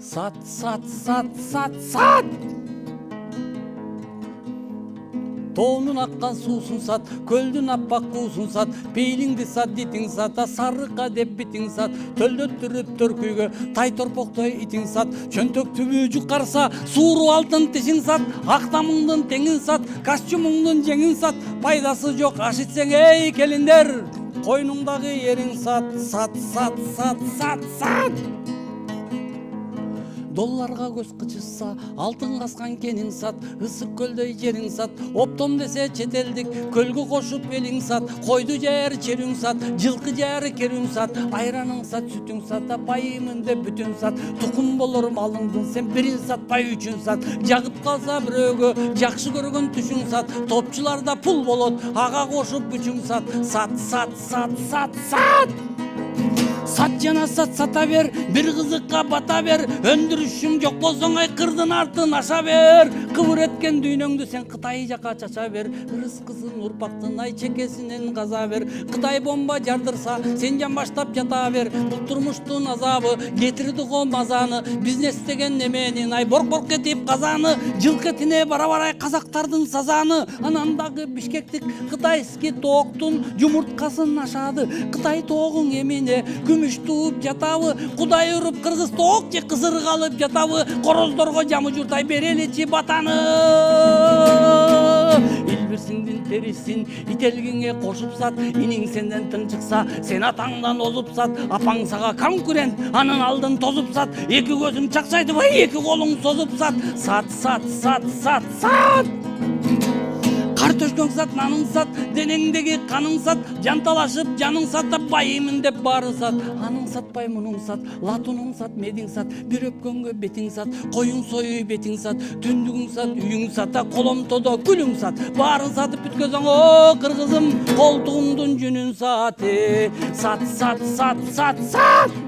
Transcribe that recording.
Sat sat sat sat sat. Тоонун аккан суусун сат, көлдүн аппак куусун сат, пейлиңди сат, дитиң сат, сарыкка деп битиң сат, төлдөттүрүп төркүйгө, тай торпоктой итиң сат, чөнтөк түбү жукарса, сууру алтын тишиң сат, актамыңдын теңин сат, костюмуңдун жеңин сат, пайдасы жок аш ичсең эй келиндер, койнуңдагы эриң сат, сат, сат, сат, сат, сат. Долларга көз кычышса, алтын каскан кениң сат, ысык көлдөй жериң сат, оптом десе четелдик, көлгө кошуп элиң сат, койду жаяр чериң сат, жылкы жаяр кериң сат, айраның сат, сүтүң сат, байымын деп бүтүн сат, тукум болор малыңдын сен бирин сатпай үчүн сат, жагып калса бирөөгө жакшы көргөн түшүң сат, топчуларда пул болот, ага кошуп бүчүң сат, сат, сат, сат, сат, сат. Сат жана сат сата бер, бир кызыкка бата бер, өндүрүшүң жок болсоң айкырдын артын аша бер, кыбыр эткен дүйнөңдү сен Кытай жака чача бер, ырыскысын урпактын ай чекесинен каза бер, Кытай бомба жардырса сен жамбаштап жата бер, бул турмуштун азабы кетирди го мазаны, бизнес деген неменин ай борк этип казаны, жылкы этине бара казактардын сазаны, анан дагы Бишкектик кытайский тооктун жумурткасын ашады, Кытай тоогуң эмине күмүш тууп жатабы, Кудай уруп кыргыз тоок же кызырык алып жатабы, короздорго жамы журтай береличи батаны. Илбирсиңдин терисин ителгиңе кошуп сат, иниң сенден тың чыкса, сен атаңдан озуп сат, апаң сага конкурент, анын алдын тозуп сат, эки көзүң чакчайдыбы, эки колуң созуп сат, сат, сат, сат, сат, сат. Кар төшкөң сат, наның сат, денеңдеги каның сат, жанталашып жаның сат, байымын деп баары сат, аның сатпай мунуң сат, латунуң сат, медиң сат, бир өпкөнгө бетиң сат, коюң сою бетиң сат, түндүгүң сат, үйүң сат, коломтодо гүлүң сат, баарын сатып бүткөзөң, о кыргызым, колтугуңдун жүнүн сат, сат, сат, сат, сат, сат.